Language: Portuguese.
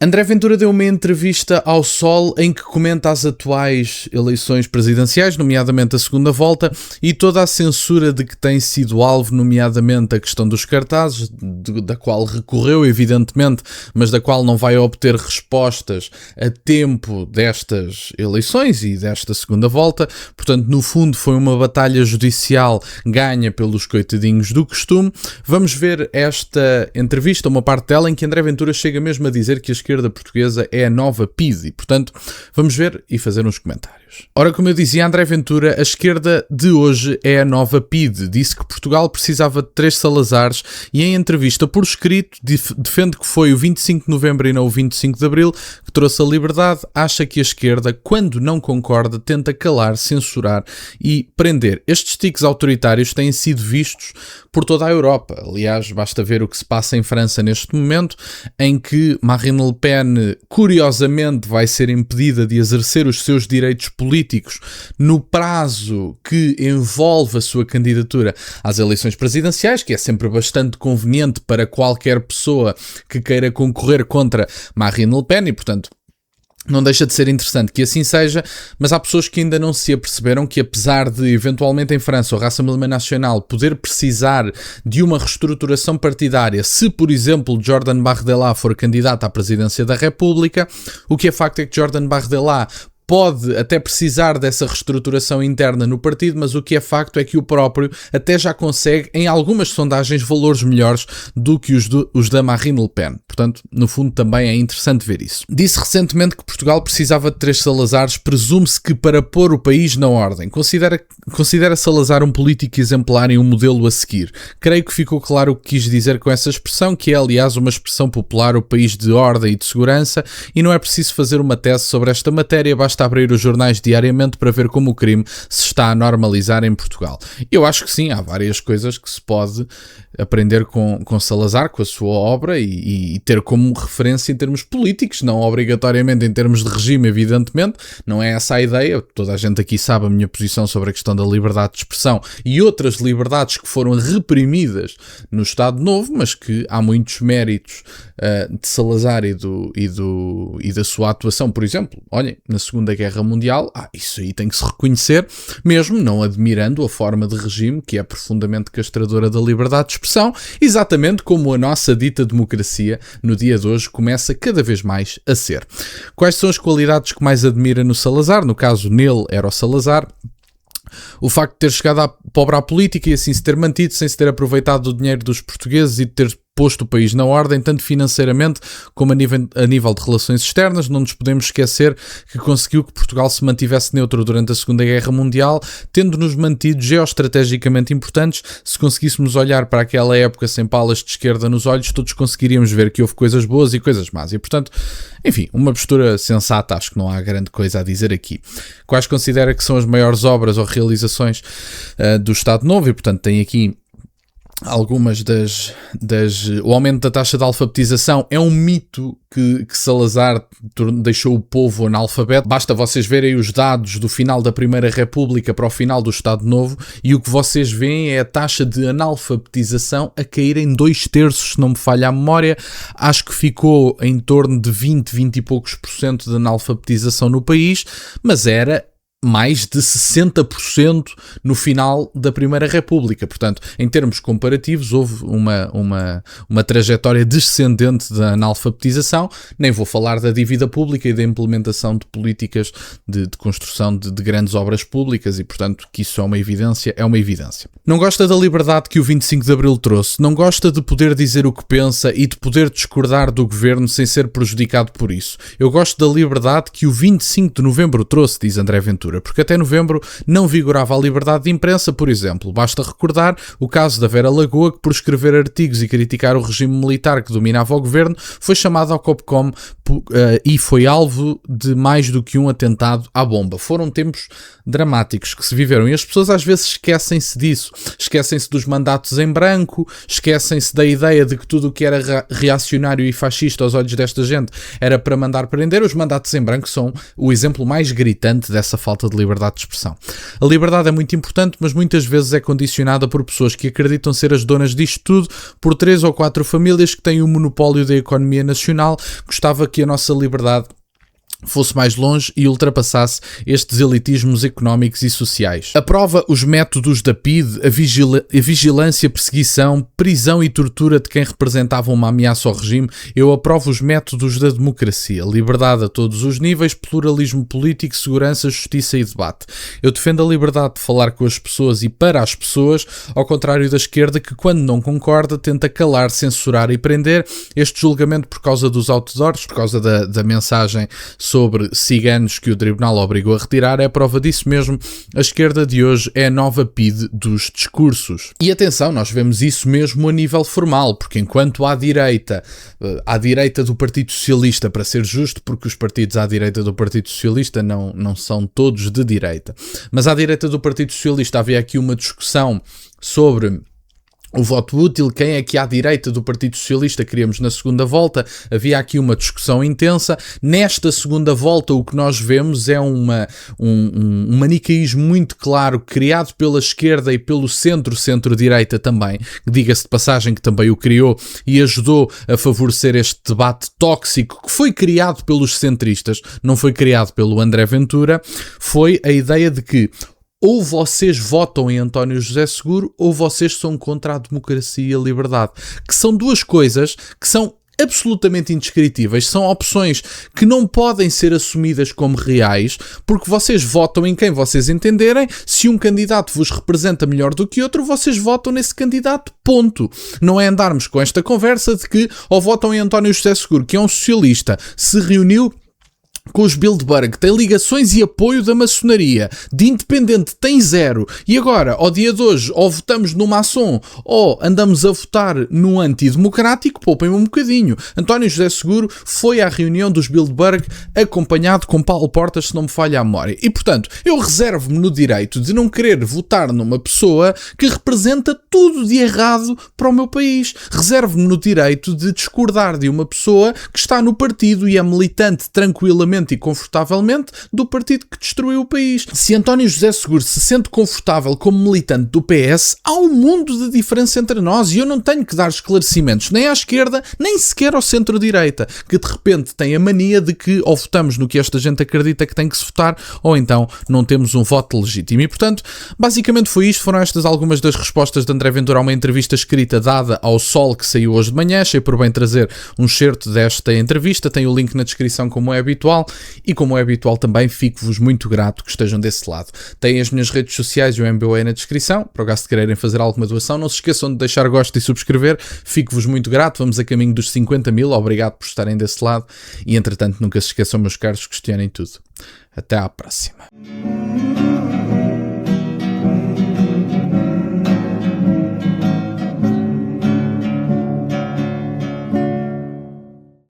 André Ventura deu uma entrevista ao Sol em que comenta as atuais eleições presidenciais, nomeadamente a segunda volta, e toda a censura de que tem sido alvo, nomeadamente a questão dos cartazes, da qual recorreu, evidentemente, mas da qual não vai obter respostas a tempo destas eleições e desta segunda volta. Portanto, no fundo, foi uma batalha judicial ganha pelos coitadinhos do costume. Vamos ver esta entrevista, uma parte dela, em que André Ventura chega mesmo a dizer que a esquerda portuguesa é a nova PIDE e, portanto, vamos ver e fazer uns comentários. Ora, como eu dizia, André Ventura, a esquerda de hoje é a nova PIDE. Disse que Portugal precisava de 3 Salazares e, em entrevista por escrito, defende que foi o 25 de novembro e não o 25 de abril que trouxe a liberdade. Acha que a esquerda, quando não concorda, tenta calar, censurar e prender. Estes tiques autoritários têm sido vistos por toda a Europa. Aliás, basta ver o que se passa em França neste momento, em que Marine Le Pen, curiosamente, vai ser impedida de exercer os seus direitos políticos no prazo que envolve a sua candidatura às eleições presidenciais, que é sempre bastante conveniente para qualquer pessoa que queira concorrer contra Marine Le Pen e, portanto, não deixa de ser interessante que assim seja, mas há pessoas que ainda não se aperceberam que, apesar de, eventualmente, em França, o Rassemblement National poder precisar de uma reestruturação partidária, se, por exemplo, Jordan Bardella for candidato à presidência da República, o que é facto é que Jordan Bardella pode até precisar dessa reestruturação interna no partido, mas o que é facto é que o próprio até já consegue, em algumas sondagens, valores melhores do que os da Marine Le Pen. Portanto, no fundo, também é interessante ver isso. Disse recentemente que Portugal precisava de 3 Salazares, presume-se que para pôr o país na ordem. Considera Salazar um político exemplar e um modelo a seguir. Creio que ficou claro o que quis dizer com essa expressão, que é, aliás, uma expressão popular, o país de ordem e de segurança, e não é preciso fazer uma tese sobre esta matéria, basta abrir os jornais diariamente para ver como o crime se está a normalizar em Portugal. Eu acho que sim, há várias coisas que se pode aprender com Salazar, com a sua obra e ter como referência em termos políticos, não obrigatoriamente em termos de regime, evidentemente, não é essa a ideia. Toda a gente aqui sabe a minha posição sobre a questão da liberdade de expressão e outras liberdades que foram reprimidas no Estado Novo, mas que há muitos méritos de Salazar e da sua atuação, por exemplo, olhem, na Segunda Guerra Mundial, isso aí tem que se reconhecer, mesmo não admirando a forma de regime que é profundamente castradora da liberdade de expressão, exatamente como a nossa dita democracia no dia de hoje começa cada vez mais a ser. Quais são as qualidades que mais admira no Salazar? No caso, nele era o Salazar. O facto de ter chegado pobre à política e assim se ter mantido sem se ter aproveitado do dinheiro dos portugueses e de ter posto o país na ordem, tanto financeiramente como a nível de relações externas. Não nos podemos esquecer que conseguiu que Portugal se mantivesse neutro durante a Segunda Guerra Mundial, tendo-nos mantido geoestrategicamente importantes. Se conseguíssemos olhar para aquela época sem palas de esquerda nos olhos, todos conseguiríamos ver que houve coisas boas e coisas más. E, portanto, enfim, uma postura sensata, acho que não há grande coisa a dizer aqui. Quais considera que são as maiores obras ou realizações do Estado Novo? E, portanto, tem aqui algumas o aumento da taxa de alfabetização. É um mito que Salazar deixou o povo analfabeto. Basta vocês verem os dados do final da Primeira República para o final do Estado Novo e o que vocês veem é a taxa de analfabetização a cair em 2/3, se não me falha a memória. Acho que ficou em torno de 20 e poucos % de analfabetização no país, mas era mais de 60% no final da Primeira República. Portanto, em termos comparativos, houve uma trajetória descendente da analfabetização. Nem vou falar da dívida pública e da implementação de políticas de construção de grandes obras públicas e, portanto, que isso é uma evidência, Não gosta da liberdade que o 25 de Abril trouxe, não gosta de poder dizer o que pensa e de poder discordar do governo sem ser prejudicado por isso. Eu gosto da liberdade que o 25 de Novembro trouxe, diz André Ventura, porque até novembro não vigorava a liberdade de imprensa, por exemplo. Basta recordar o caso da Vera Lagoa, que por escrever artigos e criticar o regime militar que dominava o governo, foi chamada ao Copcom e foi alvo de mais do que um atentado à bomba. Foram tempos dramáticos que se viveram e as pessoas às vezes esquecem-se disso. Esquecem-se dos mandatos em branco, esquecem-se da ideia de que tudo o que era reacionário e fascista aos olhos desta gente era para mandar prender. Os mandatos em branco são o exemplo mais gritante dessa falta falta de liberdade de expressão. A liberdade é muito importante, mas muitas vezes é condicionada por pessoas que acreditam ser as donas disto tudo, por 3 ou 4 famílias que têm o monopólio da economia nacional. Gostava que a nossa liberdade fosse mais longe e ultrapassasse estes elitismos económicos e sociais. Aprova os métodos da PIDE, a vigilância, perseguição, prisão e tortura de quem representava uma ameaça ao regime. Eu aprovo os métodos da democracia, liberdade a todos os níveis, pluralismo político, segurança, justiça e debate. Eu defendo a liberdade de falar com as pessoas e para as pessoas, ao contrário da esquerda que, quando não concorda, tenta calar, censurar e prender. Este julgamento por causa dos outdoors, por causa da mensagem sobre ciganos que o tribunal obrigou a retirar, é a prova disso mesmo. A esquerda de hoje é a nova PIDE dos discursos. E atenção, nós vemos isso mesmo a nível formal, porque enquanto à direita do Partido Socialista, para ser justo, porque os partidos à direita do Partido Socialista não são todos de direita, mas à direita do Partido Socialista havia aqui uma discussão sobre o voto útil, quem é que à direita do Partido Socialista queríamos na segunda volta. Havia aqui uma discussão intensa. Nesta segunda volta o que nós vemos é um manicaísmo muito claro, criado pela esquerda e pelo centro-direita também, diga-se de passagem que também o criou e ajudou a favorecer este debate tóxico que foi criado pelos centristas, não foi criado pelo André Ventura. Foi a ideia de que ou vocês votam em António José Seguro ou vocês são contra a democracia e a liberdade, que são duas coisas que são absolutamente indescritíveis, são opções que não podem ser assumidas como reais, porque vocês votam em quem vocês entenderem. Se um candidato vos representa melhor do que outro, vocês votam nesse candidato, ponto. Não é andarmos com esta conversa de que ou votam em António José Seguro, que é um socialista, se reuniu com os Bilderberg, tem ligações e apoio da maçonaria, de independente tem 0, e agora, ao dia de hoje, ou votamos no maçom, ou andamos a votar no antidemocrático, poupem-me um bocadinho. António José Seguro foi à reunião dos Bilderberg acompanhado com Paulo Portas, se não me falha a memória. E, portanto, eu reservo-me no direito de não querer votar numa pessoa que representa tudo de errado para o meu país. Reservo-me no direito de discordar de uma pessoa que está no partido e é militante tranquilamente e confortavelmente do partido que destruiu o país. Se António José Seguro se sente confortável como militante do PS, há um mundo de diferença entre nós e eu não tenho que dar esclarecimentos nem à esquerda, nem sequer ao centro-direita, que de repente tem a mania de que ou votamos no que esta gente acredita que tem que se votar, ou então não temos um voto legítimo. E, portanto, basicamente foi isto. Foram estas algumas das respostas de André Ventura a uma entrevista escrita dada ao Sol, que saiu hoje de manhã. Achei por bem trazer um excerto desta entrevista. Tem o link na descrição, como é habitual. E como é habitual também, fico-vos muito grato que estejam desse lado. Têm as minhas redes sociais e o MBA na descrição, para o caso de quererem fazer alguma doação. Não se esqueçam de deixar gosto e subscrever. Fico-vos muito grato. Vamos a caminho dos 50 mil. Obrigado por estarem desse lado. E entretanto, nunca se esqueçam, meus caros, questionem tudo. Até à próxima.